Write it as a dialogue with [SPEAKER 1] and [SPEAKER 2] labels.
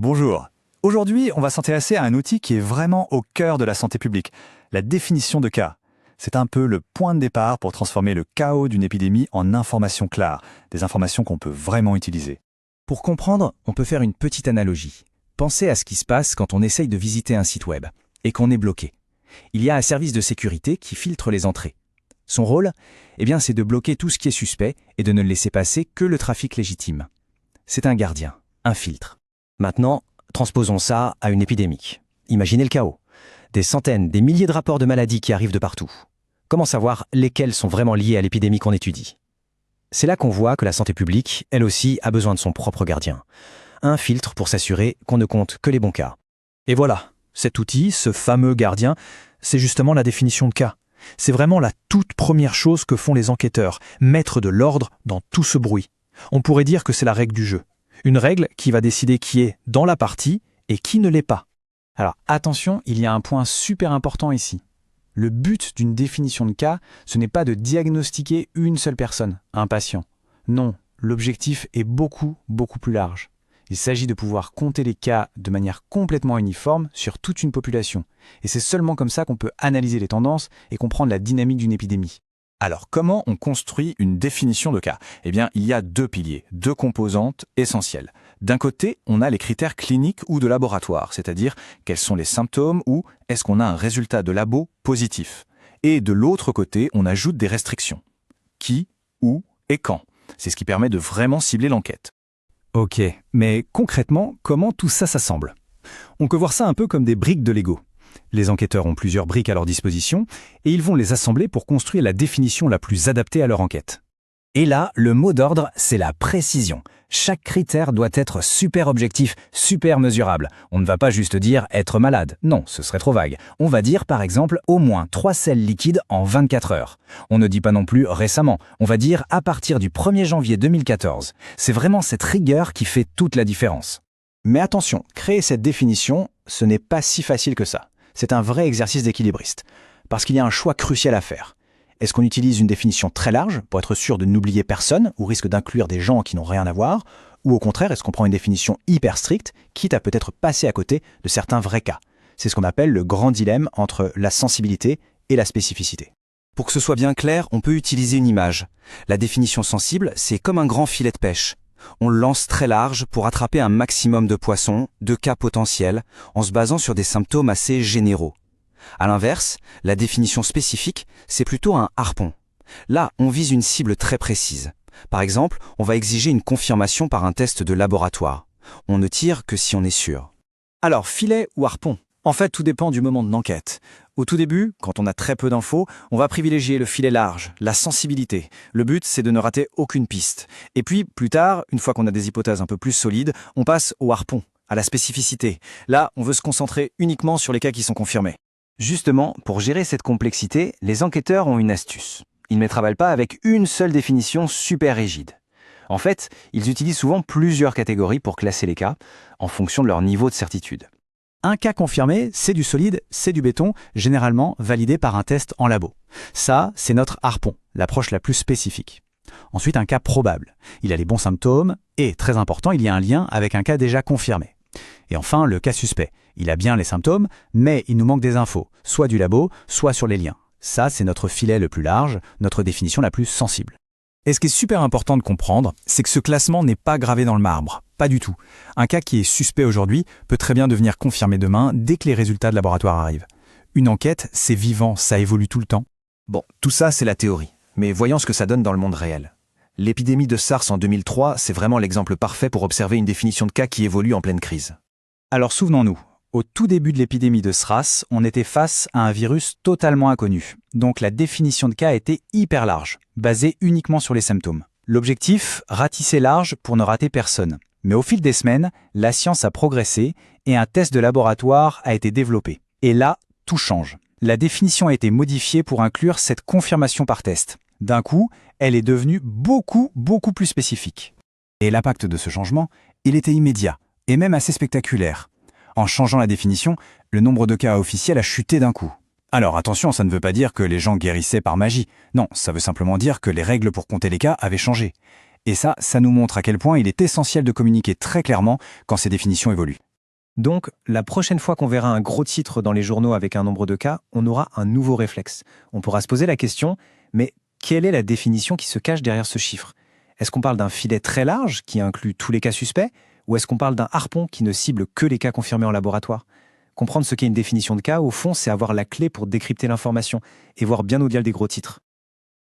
[SPEAKER 1] Bonjour. Aujourd'hui, on va s'intéresser à un outil qui est vraiment au cœur de la santé publique, la définition de cas. C'est un peu le point de départ pour transformer le chaos d'une épidémie en informations claires, des informations qu'on peut vraiment utiliser.
[SPEAKER 2] Pour comprendre, on peut faire une petite analogie. Pensez à ce qui se passe quand on essaye de visiter un site web et qu'on est bloqué. Il y a un service de sécurité qui filtre les entrées. Son rôle, c'est de bloquer tout ce qui est suspect et de ne laisser passer que le trafic légitime. C'est un gardien, un filtre.
[SPEAKER 3] Maintenant, transposons ça à une épidémie. Imaginez le chaos. Des centaines, des milliers de rapports de maladies qui arrivent de partout. Comment savoir lesquels sont vraiment liés à l'épidémie qu'on étudie? C'est là qu'on voit que la santé publique, elle aussi, a besoin de son propre gardien. Un filtre pour s'assurer qu'on ne compte que les bons cas.
[SPEAKER 4] Et voilà, cet outil, ce fameux gardien, c'est justement la définition de cas. C'est vraiment la toute première chose que font les enquêteurs, mettre de l'ordre dans tout ce bruit. On pourrait dire que c'est la règle du jeu. Une règle qui va décider qui est dans la partie et qui ne l'est pas.
[SPEAKER 5] Alors attention, il y a un point super important ici. Le but d'une définition de cas, ce n'est pas de diagnostiquer une seule personne, un patient. Non, l'objectif est beaucoup plus large. Il s'agit de pouvoir compter les cas de manière complètement uniforme sur toute une population. Et c'est seulement comme ça qu'on peut analyser les tendances et comprendre la dynamique d'une épidémie.
[SPEAKER 1] Alors, comment on construit une définition de cas? Il y a deux piliers, deux composantes essentielles. D'un côté, on a les critères cliniques ou de laboratoire, c'est-à-dire quels sont les symptômes ou est-ce qu'on a un résultat de labo positif. Et de l'autre côté, on ajoute des restrictions. Qui, où et quand. C'est ce qui permet de vraiment cibler l'enquête.
[SPEAKER 2] Ok, mais concrètement, comment tout ça s'assemble? On peut voir ça un peu comme des briques de Lego. Les enquêteurs ont plusieurs briques à leur disposition et ils vont les assembler pour construire la définition la plus adaptée à leur enquête.
[SPEAKER 3] Et là, le mot d'ordre, c'est la précision. Chaque critère doit être super objectif, super mesurable. On ne va pas juste dire être malade. Non, ce serait trop vague. On va dire par exemple au moins 3 selles liquides en 24 heures. On ne dit pas non plus récemment. On va dire à partir du 1er janvier 2014. C'est vraiment cette rigueur qui fait toute la différence.
[SPEAKER 5] Mais attention, créer cette définition, ce n'est pas si facile que ça. C'est un vrai exercice d'équilibriste, parce qu'il y a un choix crucial à faire. Est-ce qu'on utilise une définition très large pour être sûr de n'oublier personne ou risque d'inclure des gens qui n'ont rien à voir? Ou au contraire, est-ce qu'on prend une définition hyper stricte, quitte à peut-être passer à côté de certains vrais cas? C'est ce qu'on appelle le grand dilemme entre la sensibilité et la spécificité.
[SPEAKER 3] Pour que ce soit bien clair, on peut utiliser une image. La définition sensible, c'est comme un grand filet de pêche. On le lance très large pour attraper un maximum de poissons, de cas potentiels, en se basant sur des symptômes assez généraux. À l'inverse, la définition spécifique, c'est plutôt un harpon. Là, on vise une cible très précise. Par exemple, on va exiger une confirmation par un test de laboratoire. On ne tire que si on est sûr.
[SPEAKER 1] Alors, filet ou harpon? En fait, tout dépend du moment de l'enquête. Au tout début, quand on a très peu d'infos, on va privilégier le filet large, la sensibilité. Le but, c'est de ne rater aucune piste. Et puis, plus tard, une fois qu'on a des hypothèses un peu plus solides, on passe au harpon, à la spécificité. Là, on veut se concentrer uniquement sur les cas qui sont confirmés.
[SPEAKER 3] Justement, pour gérer cette complexité, les enquêteurs ont une astuce. Ils ne travaillent pas avec une seule définition super rigide. En fait, ils utilisent souvent plusieurs catégories pour classer les cas, en fonction de leur niveau de certitude.
[SPEAKER 5] Un cas confirmé, c'est du solide, c'est du béton, généralement validé par un test en labo. Ça, c'est notre harpon, l'approche la plus spécifique. Ensuite, un cas probable. Il a les bons symptômes et, très important, il y a un lien avec un cas déjà confirmé. Et enfin, le cas suspect. Il a bien les symptômes, mais il nous manque des infos, soit du labo, soit sur les liens. Ça, c'est notre filet le plus large, notre définition la plus sensible.
[SPEAKER 2] Et ce qui est super important de comprendre, c'est que ce classement n'est pas gravé dans le marbre. Pas du tout. Un cas qui est suspect aujourd'hui peut très bien devenir confirmé demain dès que les résultats de laboratoire arrivent. Une enquête, c'est vivant, ça évolue tout le temps.
[SPEAKER 6] Bon, tout ça, c'est la théorie. Mais voyons ce que ça donne dans le monde réel. L'épidémie de SARS en 2003, c'est vraiment l'exemple parfait pour observer une définition de cas qui évolue en pleine crise.
[SPEAKER 5] Alors souvenons-nous, au tout début de l'épidémie de SRAS, on était face à un virus totalement inconnu. Donc la définition de cas était hyper large, basée uniquement sur les symptômes. L'objectif, ratisser large pour ne rater personne. Mais au fil des semaines, la science a progressé et un test de laboratoire a été développé. Et là, tout change. La définition a été modifiée pour inclure cette confirmation par test. D'un coup, elle est devenue beaucoup plus spécifique.
[SPEAKER 2] Et l'impact de ce changement, il était immédiat, et même assez spectaculaire. En changeant la définition, le nombre de cas officiels a chuté d'un coup. Alors attention, ça ne veut pas dire que les gens guérissaient par magie. Non, ça veut simplement dire que les règles pour compter les cas avaient changé. Et ça nous montre à quel point il est essentiel de communiquer très clairement quand ces définitions évoluent. Donc, la prochaine fois qu'on verra un gros titre dans les journaux avec un nombre de cas, on aura un nouveau réflexe. On pourra se poser la question, mais quelle est la définition qui se cache derrière ce chiffre? Est-ce qu'on parle d'un filet très large qui inclut tous les cas suspects, ou est-ce qu'on parle d'un harpon qui ne cible que les cas confirmés en laboratoire? Comprendre ce qu'est une définition de cas, au fond, c'est avoir la clé pour décrypter l'information et voir bien au-delà des gros titres.